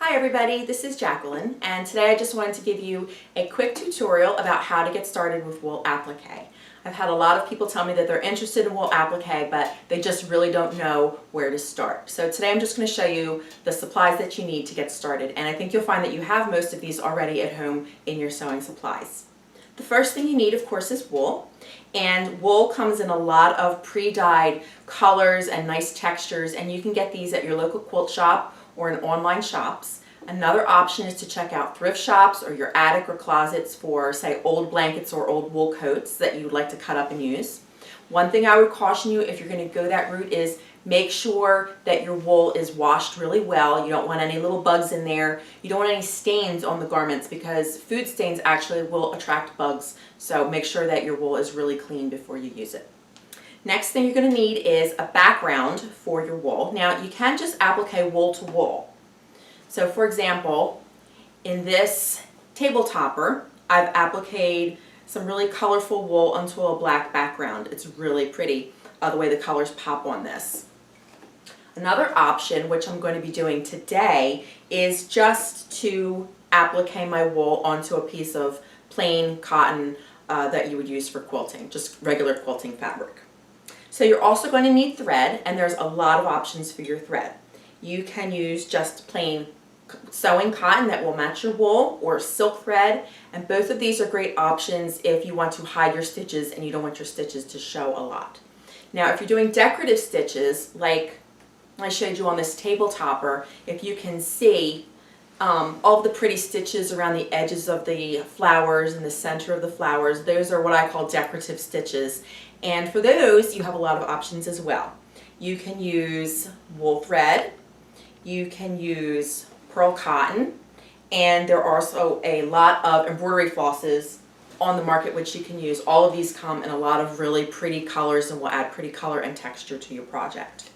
Hi everybody, this is Jacqueline, and today I just wanted to give you a quick tutorial about how to get started with wool applique. I've had a lot of people tell me that they're interested in wool applique, but they just really don't know where to start. So today I'm just going to show you the supplies that you need to get started, and I think you'll find that you have most of these already at home in your sewing supplies. The first thing you need, of course, is wool, and wool comes in a lot of pre-dyed colors and nice textures, and you can get these at your local quilt shop or in online shops. Another option is to check out thrift shops or your attic or closets for, say, old blankets or old wool coats that you would like to cut up and use. One thing I would caution you if you're going to go that route is make sure that your wool is washed really well. You don't want any little bugs in there. You don't want any stains on the garments because food stains actually will attract bugs. So make sure that your wool is really clean before you use it. Next thing you're going to need is a background for your wool. Now you can just applique wool to wool. So for example, in this table topper, I've appliqued some really colorful wool onto a black background. It's really pretty the way the colors pop on this. Another option, which I'm going to be doing today, is just to applique my wool onto a piece of plain cotton that you would use for quilting, just regular quilting fabric. So you're also going to need thread, and there's a lot of options for your thread. You can use just plain sewing cotton that will match your wool, or silk thread, and both of these are great options if you want to hide your stitches and you don't want your stitches to show a lot. Now if you're doing decorative stitches, like I showed you on this table topper, if you can see all of the pretty stitches around the edges of the flowers and the center of the flowers, those are what I call decorative stitches. And for those, you have a lot of options as well. You can use wool thread, you can use pearl cotton, and there are also a lot of embroidery flosses on the market which you can use. All of these come in a lot of really pretty colors and will add pretty color and texture to your project.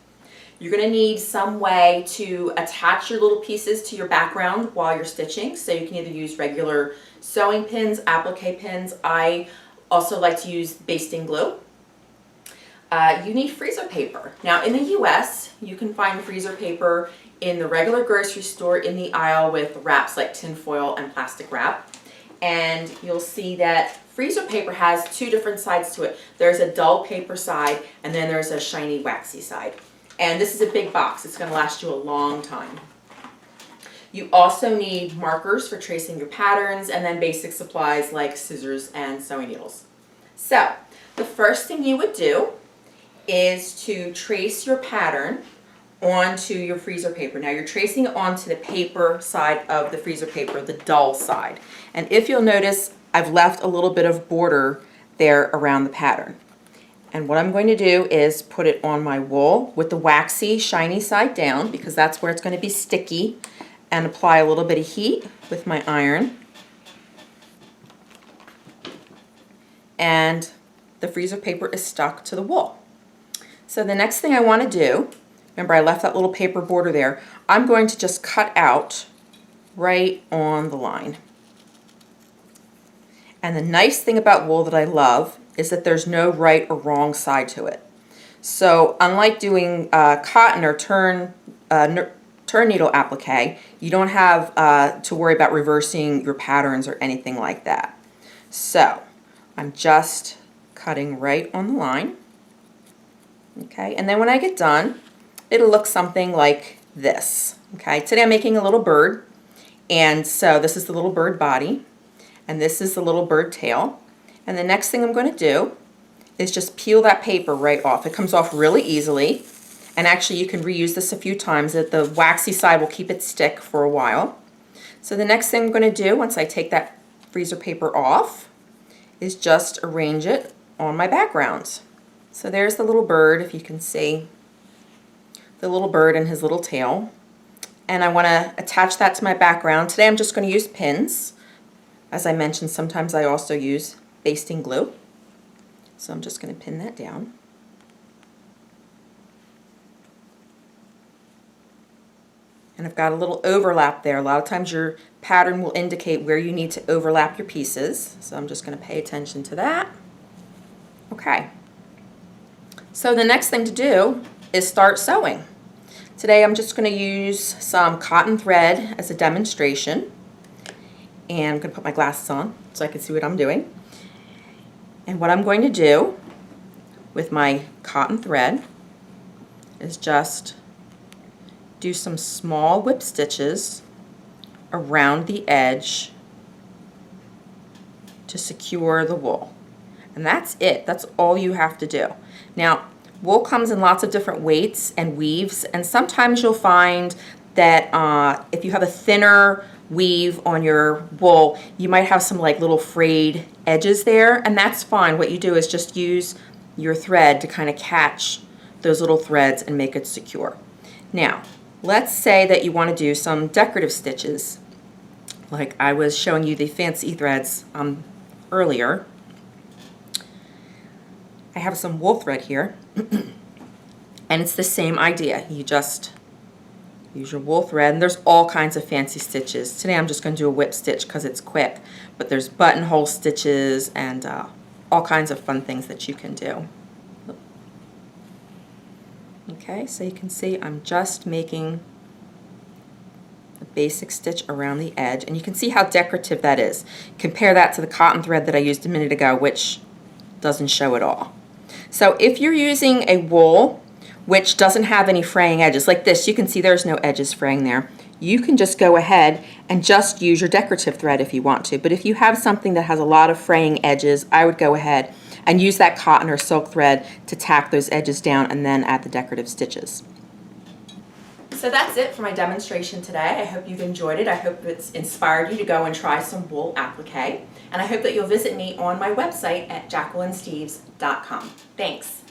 You're going to need some way to attach your little pieces to your background while you're stitching, so you can either use regular sewing pins, applique pins. I also like to use basting glue. You need freezer paper. Now in the US, you can find freezer paper in the regular grocery store in the aisle with wraps like tin foil and plastic wrap. And you'll see that freezer paper has two different sides to it. There's a dull paper side, and then there's a shiny waxy side. And this is a big box. It's going to last you a long time. You also need markers for tracing your patterns, and then basic supplies like scissors and sewing needles. So the first thing you would do is to trace your pattern onto your freezer paper. Now you're tracing it onto the paper side of the freezer paper, the dull side. And if you'll notice, I've left a little bit of border there around the pattern. And what I'm going to do is put it on my wool with the waxy, shiny side down, because that's where it's going to be sticky, and apply a little bit of heat with my iron. And the freezer paper is stuck to the wool. So the next thing I want to do, remember I left that little paper border there, I'm going to just cut out right on the line. And the nice thing about wool that I love is that there's no right or wrong side to it. So unlike doing cotton or turn needle applique, you don't have to worry about reversing your patterns or anything like that. So I'm just cutting right on the line. Okay, and then when I get done, it'll look something like this. Okay, today I'm making a little bird, and so this is the little bird body, and this is the little bird tail. And the next thing I'm going to do is just peel that paper right off. It comes off really easily, and actually you can reuse this a few times. The waxy side will keep it stick for a while. So the next thing I'm going to do once I take that freezer paper off is just arrange it on my background. So there's the little bird, if you can see the little bird and his little tail. And I want to attach that to my background. Today I'm just going to use pins. As I mentioned, sometimes I also use basting glue. So I'm just going to pin that down. And I've got a little overlap there. A lot of times your pattern will indicate where you need to overlap your pieces. So I'm just going to pay attention to that. Okay. So the next thing to do is start sewing. Today I'm just going to use some cotton thread as a demonstration, and I'm going to put my glasses on so I can see what I'm doing. And what I'm going to do with my cotton thread is just do some small whip stitches around the edge to secure the wool. And that's it. That's all you have to do. Now, wool comes in lots of different weights and weaves, and sometimes you'll find that if you have a thinner weave on your wool, you might have some like little frayed edges there, and that's fine. What you do is just use your thread to kind of catch those little threads and make it secure. Now, let's say that you want to do some decorative stitches, like I was showing you the fancy threads earlier. I have some wool thread here, and it's the same idea. You just use your wool thread, and there's all kinds of fancy stitches. Today I'm just going to do a whip stitch because it's quick, but there's buttonhole stitches and all kinds of fun things that you can do. Okay, so you can see I'm just making a basic stitch around the edge, and you can see how decorative that is. Compare that to the cotton thread that I used a minute ago, which doesn't show at all. So if you're using a wool which doesn't have any fraying edges, like this, you can see there's no edges fraying there. You can just go ahead and just use your decorative thread if you want to. But if you have something that has a lot of fraying edges, I would go ahead and use that cotton or silk thread to tack those edges down and then add the decorative stitches. So that's it for my demonstration today. I hope you've enjoyed it. I hope it's inspired you to go and try some wool applique. And I hope that you'll visit me on my website at jacquelinesteves.com. Thanks.